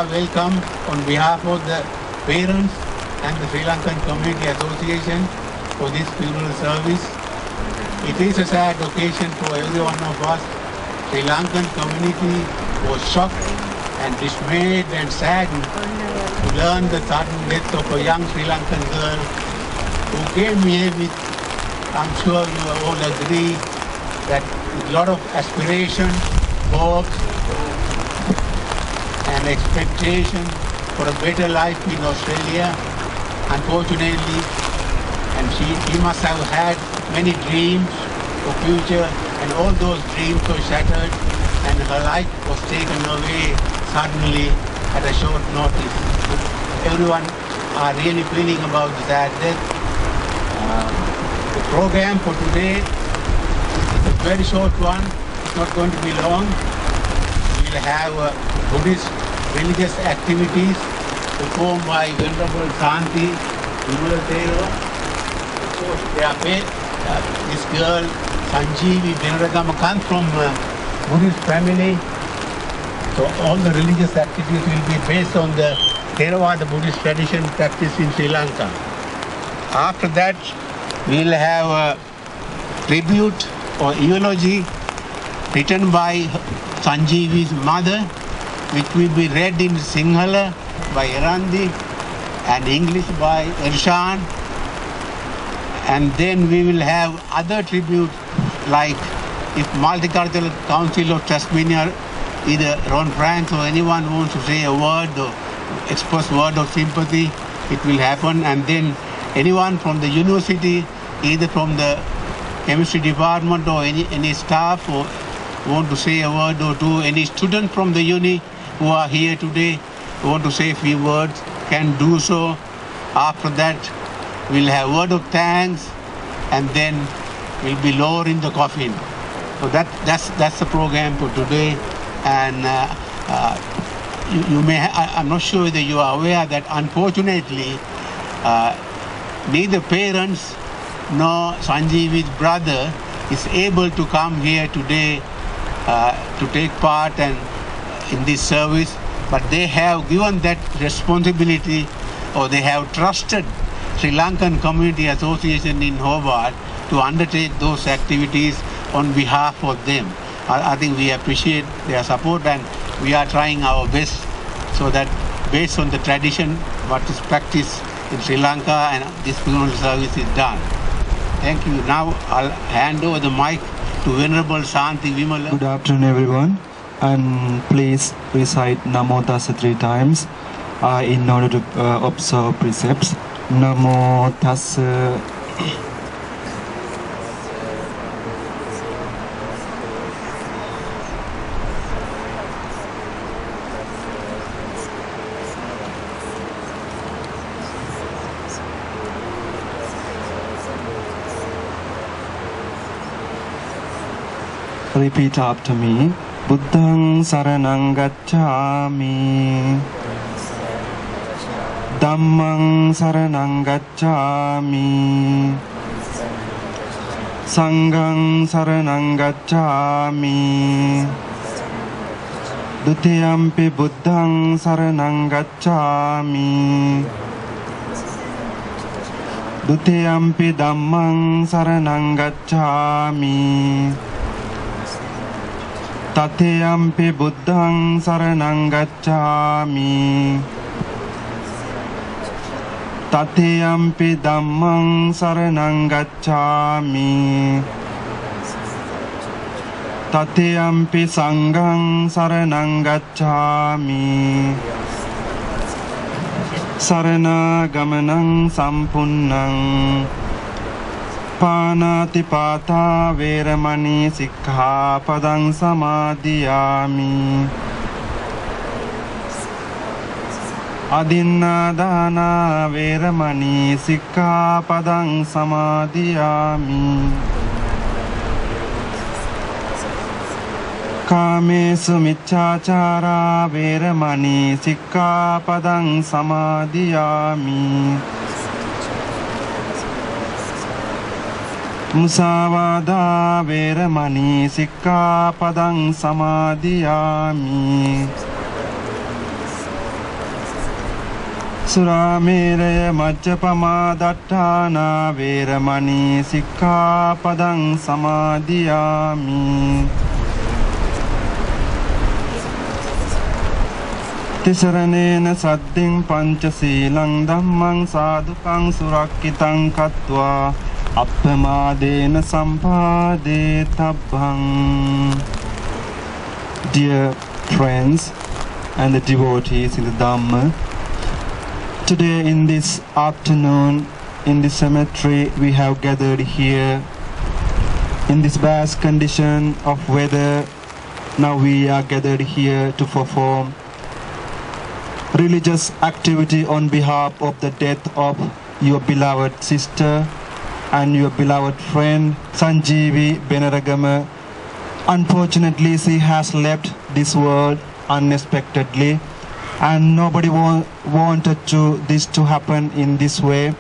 warm welcome on behalf of the parents and the Sri Lankan Community Association for this funeral service. It is a sad occasion for every one of us. Sri Lankan community was shocked and dismayed and saddened to learn the sudden death of a young Sri Lankan girl who came here with, I'm sure you all agree, that a lot of aspiration, hopes, and expectation for a better life in Australia. Unfortunately, and she must have had many dreams for future, and all those dreams were shattered, and her life was taken away suddenly at a short notice. Everyone are really feeling about the sad death. The program for today is a very short one. It's not going to be long. We'll have Buddhist religious activities performed by Venerable Santi Vimala Thero. This girl, Sanjeevie, comes from a Buddhist family. So all the religious activities will be based on the Theravada Buddhist tradition practiced in Sri Lanka. After that, we'll have a tribute or eulogy written by Sanjeevie's mother, which will be read in Sinhala by Erandi and English by Irshan. And then we will have other tributes, like if Multicultural Council of Tasmania, either Ron Franks or anyone wants to say a word or express word of sympathy, it will happen. And then anyone from the university, either from the chemistry department or any staff or want to say a word or two, any student from the uni who are here today who want to say a few words, can do so. After that, we'll have word of thanks, and then we'll be lowering the coffin. So that's the program for today. And you may I'm not sure whether you are aware that unfortunately neither parents nor Sanjeevie's brother is able to come here today to take part and in this service, but they have given that responsibility, or they have trusted Sri Lankan Community Association in Hobart to undertake those activities on behalf of them. I think we appreciate their support, and we are trying our best so that based on the tradition what is practiced in Sri Lanka, and this funeral service is done. Thank you. Now I'll hand over the mic to Venerable Santi Vimala. Good afternoon, everyone. And please recite Namo Tassa 3 times in order to observe precepts. Namo Tassa. Repeat after me. Buddhang saranang gacchami. Dhammang saranang gacchami. Sanghang saranang gacchami. Dutiyampi buddhang saranang gacchami. Dutiyampi dhammang saranang gacchami. Tateyampi buddhang saranang gacchami. Tateyampi dhammang saranang gacchami. Tateyampi sanghang saranang gacchami. Sarana gamanang sampunnang. Panatipata veramani sikkhapadang samadhiyami. Adinnadana veramani sikkhapadang samadhiyami. Kamesu micchāchārā veramani sikkhapadang samadhiyami. Musāvādā veramani sikkhapadang samadhiyami. සුරාමේරය මජ්ජපමා දට්ඨානා වේරමණී සික්ඛාපදං සමාදියාමි. තිසරණේන සද්දින් පංචශීලං ධම්මං සාදුකං සුරක්ඛිතං කତ୍වා අප්පමාදේන සම්පාදේ තබ්බං. Dear friends and the devotees in the Dhamma, today in this afternoon in the cemetery we have gathered here in this vast condition of weather. Now we are gathered here to perform religious activity on behalf of the death of your beloved sister and your beloved friend Sanjeevie Benaragama. Unfortunately, she has left this world unexpectedly, and nobody wanted this to happen in this way.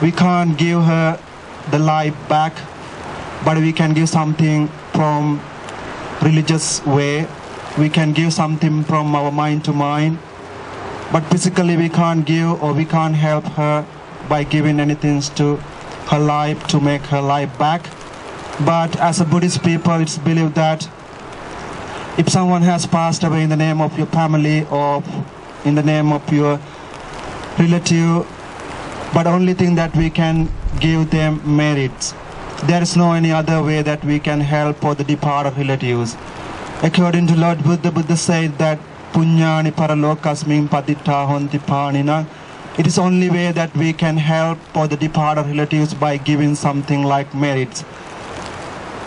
We can't give her the life back, but we can give something from religious way. We can give something from our mind to mind, but physically we can't give or we can't help her by giving anything to her life to make her life back. But as a Buddhist people, it's believed that if someone has passed away in the name of your family or in the name of your relative, but only thing that we can give them merits. There is no any other way that we can help for the departed relatives. According to Lord Buddha, Buddha said that punyani paralokasmin patitta honti panina. It is only way that we can help for the departed relatives by giving something like merits.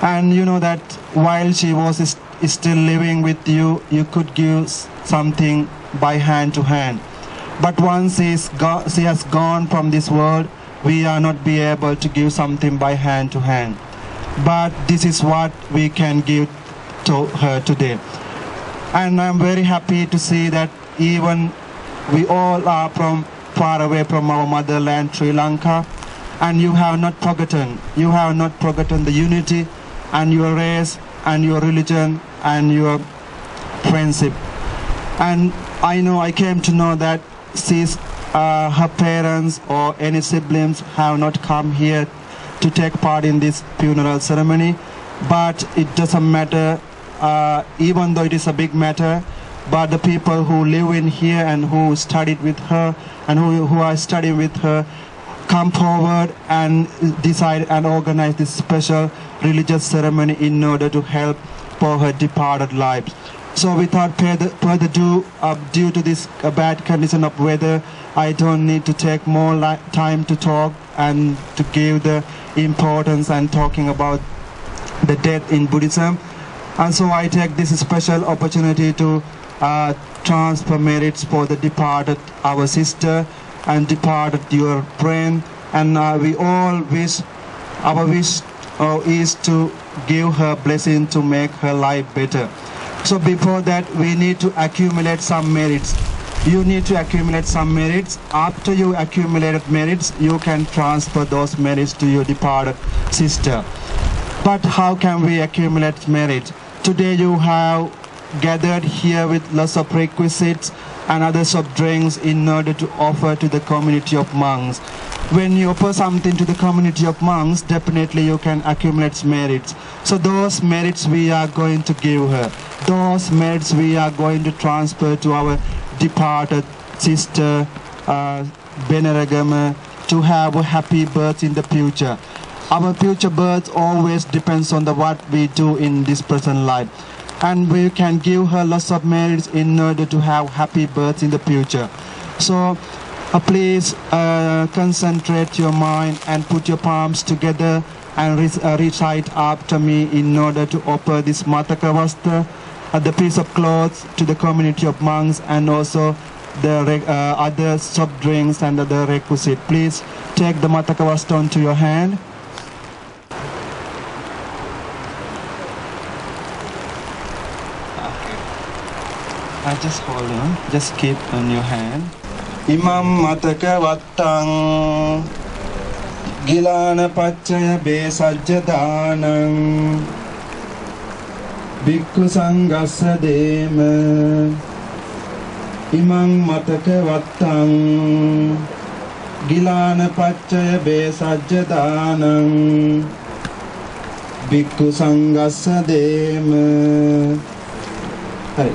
And you know that while she was still living with you, you could give something by hand to hand. But once she has gone from this world, we are not be able to give something by hand to hand. But this is what we can give to her today. And I'm very happy to see that even we all are from far away from our motherland, Sri Lanka, and you have not forgotten the unity and your race and your religion and your friendship. And I came to know that her parents or any siblings have not come here to take part in this funeral ceremony, but it doesn't matter, even though it is a big matter. But the people who live in here and who studied with her and who are studying with her come forward and decide and organize this special religious ceremony in order to help for her departed life. So without further ado, due to this bad condition of weather, I don't need to take more time to talk and to give the importance and talking about the death in Buddhism. And so I take this special opportunity to transfer merits for the departed, our sister, and departed your friend. And we all wish, our wish is to give her blessing to make her life better. So before that, we need to accumulate some merits. You need to accumulate some merits. After you accumulated merits, you can transfer those merits to your departed sister. But how can we accumulate merit? Today you have gathered here with lots of requisites and other soft drinks in order to offer to the community of monks. When you offer something to the community of monks, definitely you can accumulate merits. So those merits we are going to give her. Those merits we are going to transfer to our departed sister Benaragama to have a happy birth in the future. Our future birth always depends on what we do in this present life. And we can give her lots of merits in order to have happy birth in the future. So please concentrate your mind and put your palms together and recite after me in order to offer this Matakavasta, the piece of clothes, to the community of monks, and also the other soft drinks and other requisite. Please take the Matakavasta onto your hand. Just hold on. Just keep on your hand. Imam mataka vattang gilana pachaya besajjadanam bhikkhu sangassa dema imang mataka wattang gilana paccaya besajja danang bhikkhu sangassa dema.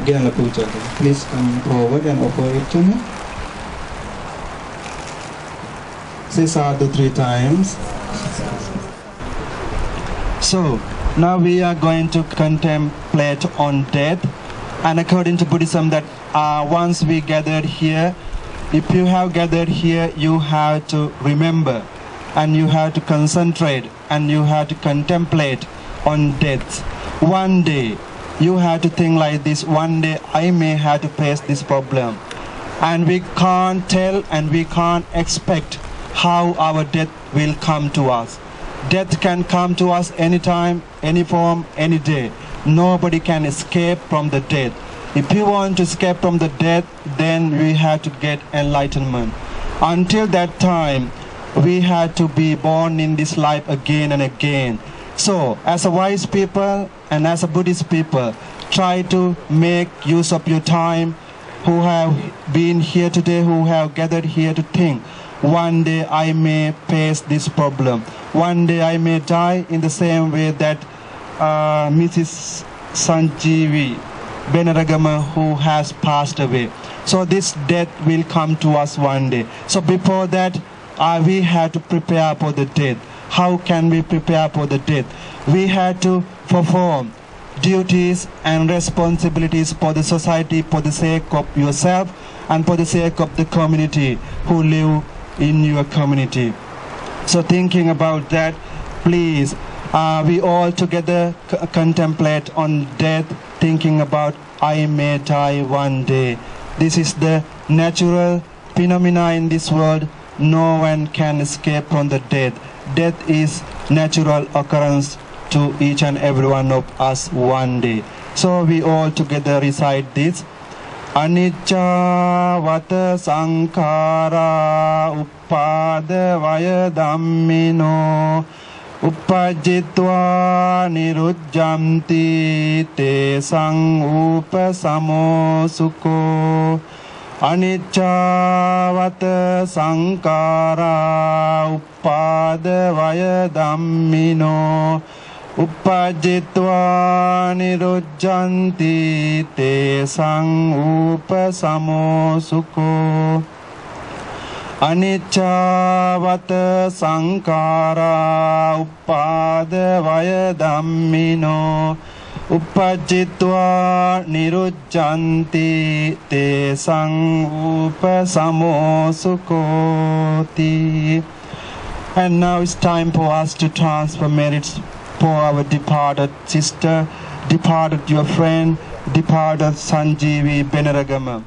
Ginala puja. Please come forward and offer it to me. Say sadhu 3 times. So now we are going to contemplate on death, and according to Buddhism that once we gathered here, if you have gathered here, you have to remember and you have to concentrate and you have to contemplate on death. One day you have to think like this: one day I may have to face this problem, and we can't tell and we can't expect how our death will come to us. Death can come to us anytime, any form, any day. Nobody can escape from the death. If you want to escape from the death, then we have to get enlightenment. Until that time, we have to be born in this life again and again. So, as a wise people and as a Buddhist people, try to make use of your time, who have been here today, who have gathered here to think. One day I may face this problem. One day I may die in the same way that Mrs. Sanjeevie Benaragama, who has passed away. So this death will come to us one day. So before that, we have to prepare for the death. How can we prepare for the death? We have to perform duties and responsibilities for the society, for the sake of yourself and for the sake of the community who live in your community. So thinking about that, please, we all together contemplate on death, thinking about I may die one day. This is the natural phenomena in this world. No one can escape from the death. Death is natural occurrence to each and every one of us one day. So we all together recite this. Anicca vata sankhara uppada vaya dhammino uppajjitva nirujjanti te sang upasamo sukho. Anicca vata sankhara uppada vaya dhammino uppajjitva nirujjanti te sang upasamo sukho. Anicca vata sankhara uppada vaya dhammino uppajjitva nirujjanti te sang upasamo sukhoti. And now it's time for us to transfer merits for our departed sister, departed your friend, departed Sanjeevie Benaragama.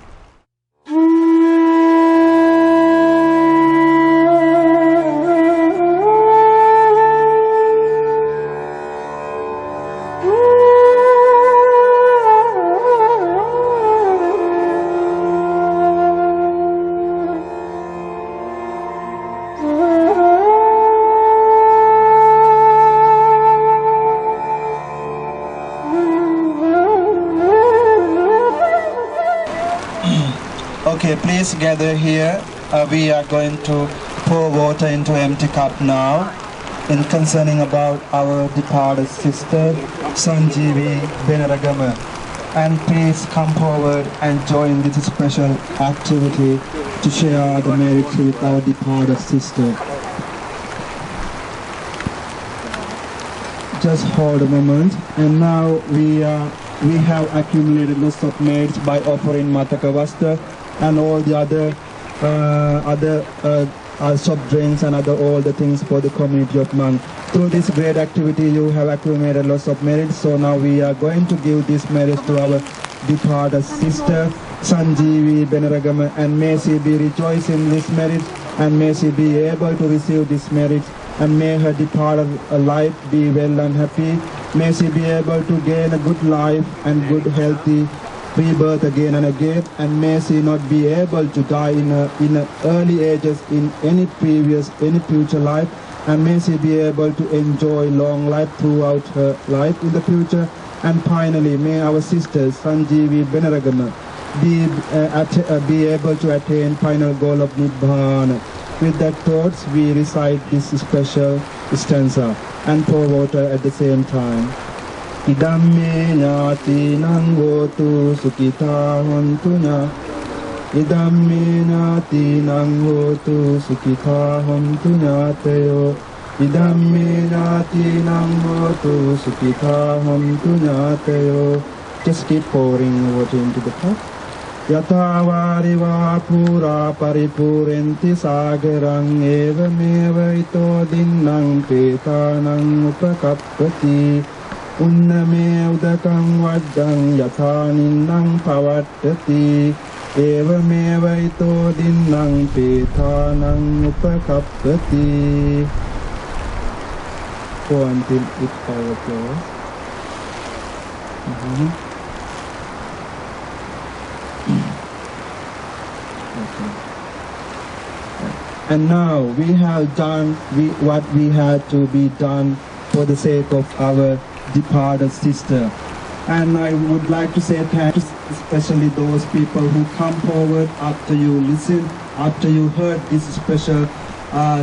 Okay, please gather here. We are going to pour water into empty cup now in concerning about our departed sister Sanjeevie Benaragama. And please come forward and join this special activity to share the merits with our departed sister. Just hold a moment. And now we have accumulated lots of merits by offering Matakavasta and all the other soft drinks and all the things for the community of monks. Through this great activity, you have accumulated lots of merits. So now we are going to give this merits to our departed sister Sanjeevie Benaragama, and may she be rejoicing in this merit, and may she be able to receive this merit, and may her departed life be well and happy. May she be able to gain a good life and good healthy rebirth again and again, and may she not be able to die in early ages in any future life, and may she be able to enjoy long life throughout her life in the future. And finally, may our sister Sanjeevie Benaragama be able to attain final goal of Nibbana. With that thoughts, we recite this special stanza and pour water at the same time. Idamme nyati nangotu sukita hontunya. Idamme nyati nangotu sukita hontunya teyo. Idamme nyati nangotu sukita hontunya teyo. Just keep pouring water into the cup. Yathavari vapura paripurenti sagarang eva meva ito dinnang petanang upakappati. Unname udakang vaddang yathaninnang pavattati. Eva meva ito dinnang petanang upakappati. Go until it overflows. And now we have done what we had to be done for the sake of our departed sister. And I would like to say thanks, especially those people who come forward after you listen, after you heard this special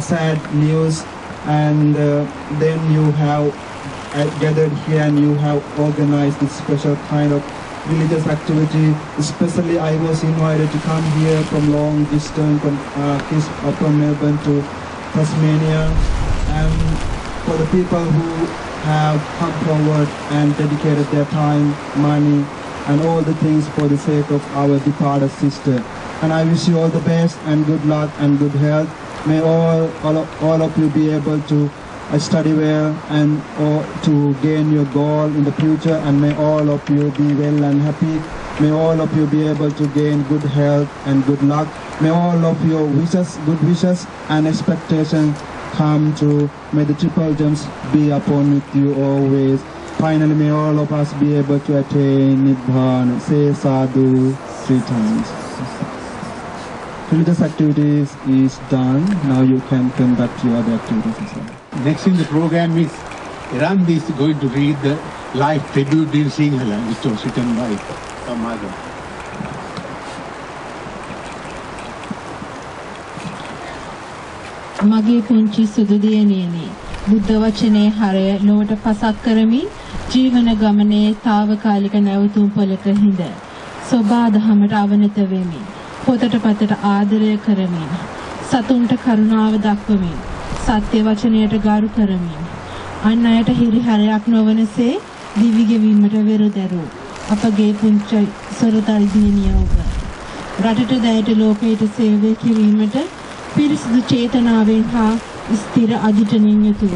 sad news, and then you have gathered here and you have organized this special kind of religious activity. Especially I was invited to come here from long distance from Melbourne to Tasmania, and for the people who have come forward and dedicated their time, money and all the things for the sake of our departed sister. And I wish you all the best and good luck and good health. May all of you be able to study well and to gain your goal in the future, and may all of you be well and happy. May all of you be able to gain good health and good luck. May all of your wishes, good wishes and expectations come true. May the triple gems be upon with you always. Finally, may all of us be able to attain Nibbana. Say sadhu 3 times. Religious activities is done. Now you can conduct your other activities as well. Next in the program is Randi is going to read the live tribute in Sinhala, which was written by her mother. මගේ පුංචි සුදු දියණියනි, බුද්ධ වචනේ හරය ලොවට පසක් කරමින් ජීවන ගමනේ తాවකාලික නැවතුම් පොලක හිඳ සෝබා දහමට අවනත වෙමින් පොතට පතට ආදරය කරමින් සතුන්ට කරුණාව දක්වමින් සත්‍ය වචනයට ගරු කරමින් අන් අයට හිරිහැරයක් නොවනසේ දිවි ගෙවීමට වෙරදැරු අපගේ පුංචි සොරතල් දියණිය ඔබ රටට දැයට ලෝකයට සේවය කිරීමට පිරිසිදු චේතනාවෙන් හා ස්ථිර අධිඨනින් යුතුව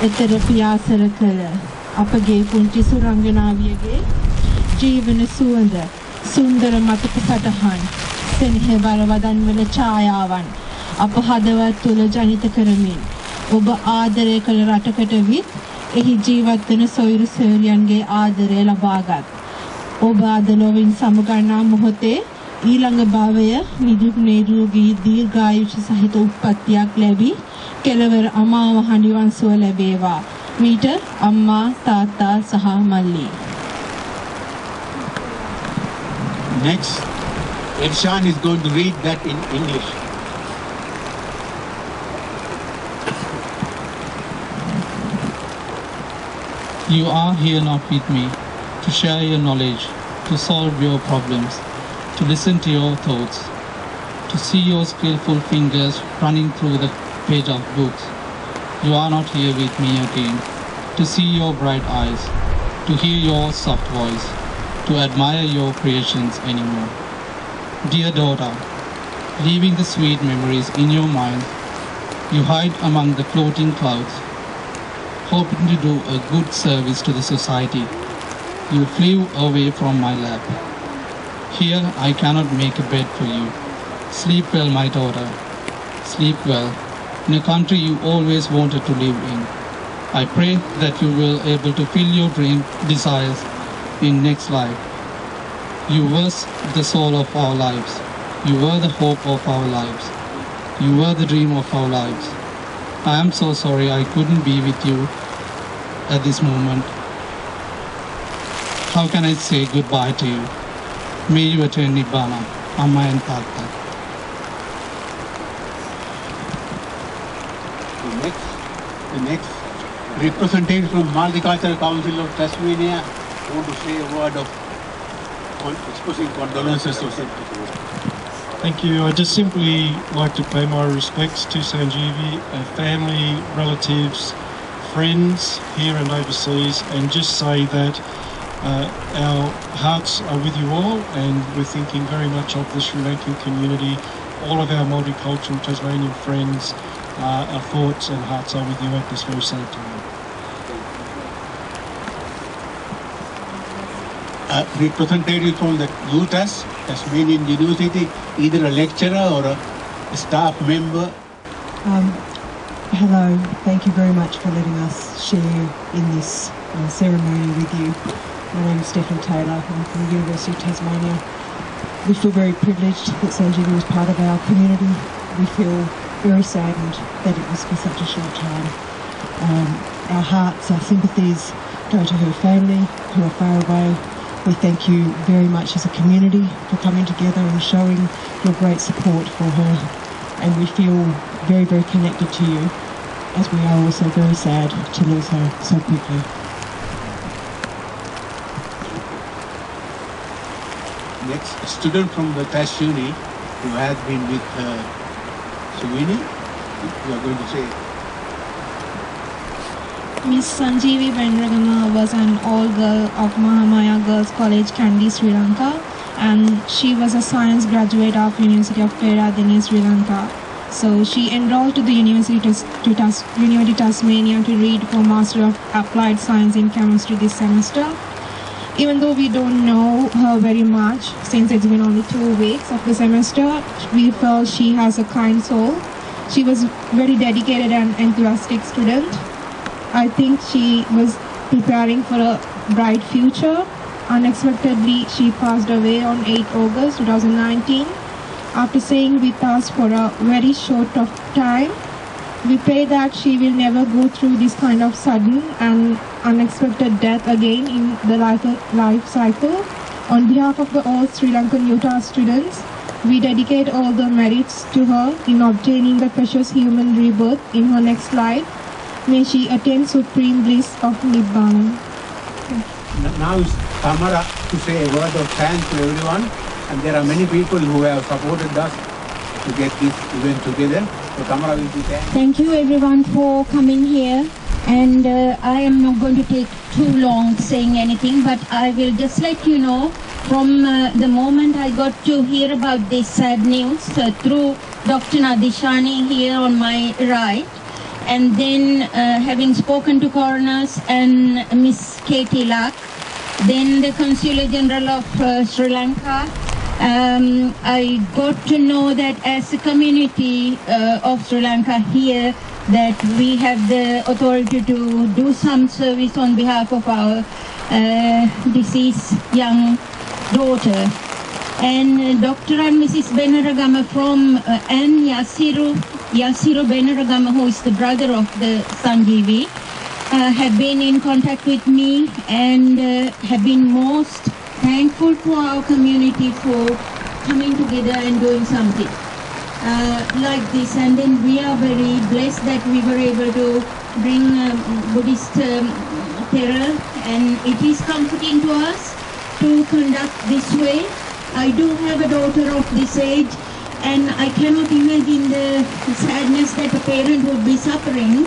එතර පියාසර කළ අපගේ පුංචි සුරංගනාවියගේ ජීවන සුවඳ සුන්දර මතක සටහන් සෙනෙහබර වදන් වල ඡායාවන් අප හදවත් තුල ජනිත කරමින් ඔබ ආදරය කළ රටකට විත් එහි ජීවත් වන සොයුරු සොයුරියන්ගේ ආදරය ලබාගත් ඔබ අද ලොවින් සමුගන්නා මොහොතේ ඊළඟ භවය නිදුක් නිරෝගී දීර්ඝායුෂ සහිත උප්පත්තියක් ලැබී කෙලවර අමා මහ නිවන් සුව ලැබේවා. මීට අම්මා තාත්තා සහ මල්ලි. Next, Irshan is going to read that in English. You are here not with me to share your knowledge, to solve your problems, to listen to your thoughts, to see your skillful fingers running through the page of books. You are not here with me again, to see your bright eyes, to hear your soft voice, to admire your creations anymore. Dear daughter, leaving the sweet memories in your mind, you hide among the floating clouds, hoping to do a good service to the society. You flew away from my lap. Here I cannot make a bed for you. Sleep well, my daughter. Sleep well, in a country you always wanted to live in. I pray that you will able to fill your dream desires in next life. You were the soul of our lives. You were the hope of our lives. You were the dream of our lives. I am so sorry I couldn't be with you at this moment. How can I say goodbye to you? May you attain Nibbana, Amma and Tata. The next representative from Multicultural Council of Tasmania want to say a word of expressing condolences to Sanjeevie. Thank you. I just simply like to pay my respects to Sanjeevie, her family, relatives, friends here and overseas, and just say that our hearts are with you all, and we're thinking very much of the Sri Lankan community, all of our multicultural Tasmanian friends. Our thoughts and hearts are with you at this very sad time. Representative from the UTAS, Tasmanian University, either a lecturer or a staff member. Hello, thank you very much for letting us share in this ceremony with you. My name is Stephanie Taylor, I'm from the University of Tasmania. We feel very privileged that Sanjeevie was part of our community. We feel very saddened that it was for such a short time. Our hearts, our sympathies go to her family who are far away. We thank you very much as a community for coming together and showing your great support for her. And we feel very, very connected to you, as we are also very sad to lose her so quickly. Next, a student from the TAS Uni who has been with Sanjeevie, you are going to say. Miss Sanjeevie Benragama was an all-girl of Mahamaya Girls College, Kandy, Sri Lanka, and she was a science graduate of University of Peradeniya, Sri Lanka. So she enrolled to the University of Tasmania to read for Master of Applied Science in Chemistry this semester. Even though we don't know her very much, since it's been only 2 weeks of the semester, we felt she has a kind soul. She was very dedicated and enthusiastic student. I think she was preparing for a bright future. Unexpectedly, she passed away on 8 August 2019 after staying with us for a very short of time. We pray that she will never go through this kind of sudden and unexpected death again in the life cycle. On behalf of all Sri Lankan Utah students, we dedicate all the merits to her in obtaining the precious human rebirth in her next life. May she attain supreme bliss of Nibbana. Now is Tamara to say a word of thanks to everyone, and there are many people who have supported us to get this event together. So Tamara will be thanked. Thank you everyone for coming here, and I am not going to take too long saying anything, but I will just let you know from the moment I got to hear about this sad news through Dr. Nadishani here on my right, and then having spoken to coroners and Miss Katie Luck, then the Consular General of Sri Lanka, I got to know that as a community of Sri Lanka here, that we have the authority to do some service on behalf of our deceased young daughter. And Dr. and Mrs. Benaragama from and Yasiru Benaragama, who is the brother of the Sanjeevie, have been in contact with me and have been most thankful to our community for coming together and doing something like this. And then we are very blessed that we were able to bring Buddhist terror, and it is comforting to us to conduct this way. I do have a daughter of this age, and I cannot imagine the sadness that a parent would be suffering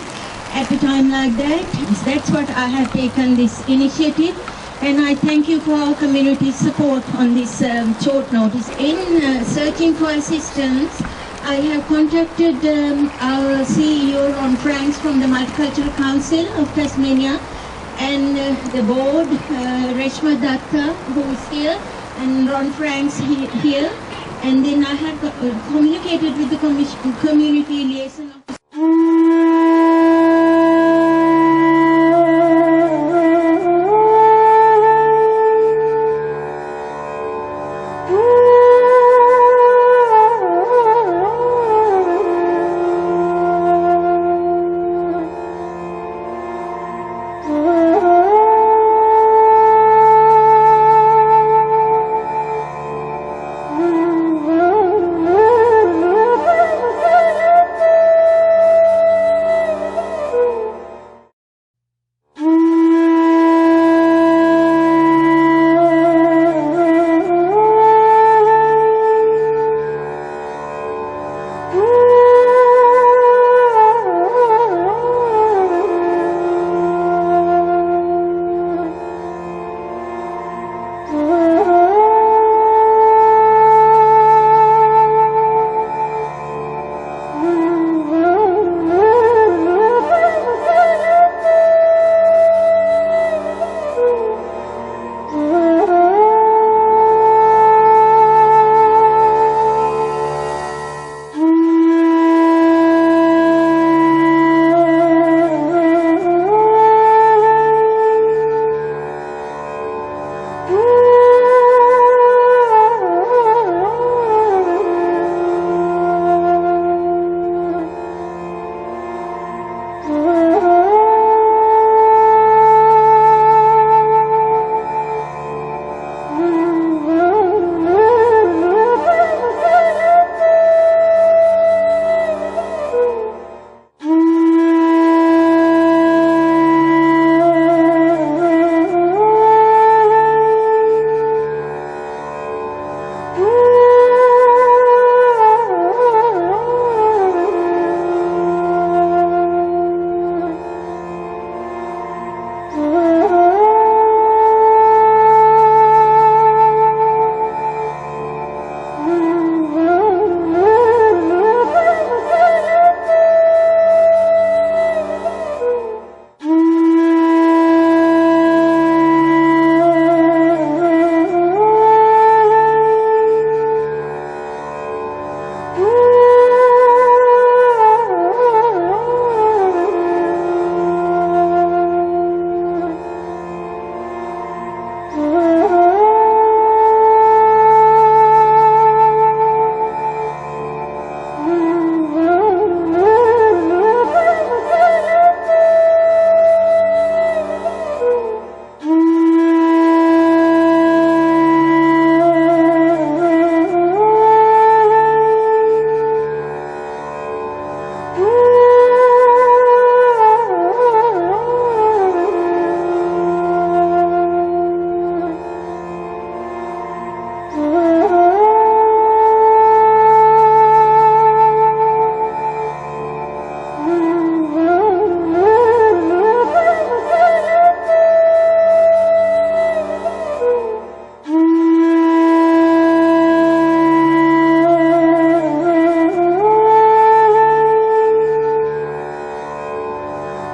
at a time like that. That's what I have taken this initiative, and I thank you for our community's support on this short notice. In searching for assistance, I have contacted our CEO Ron Franks from the Multicultural Council of Tasmania, and the board, Reshma Datta, who is here, and Ron Franks here, and then I have communicated with the community liaison officer.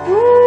Woo!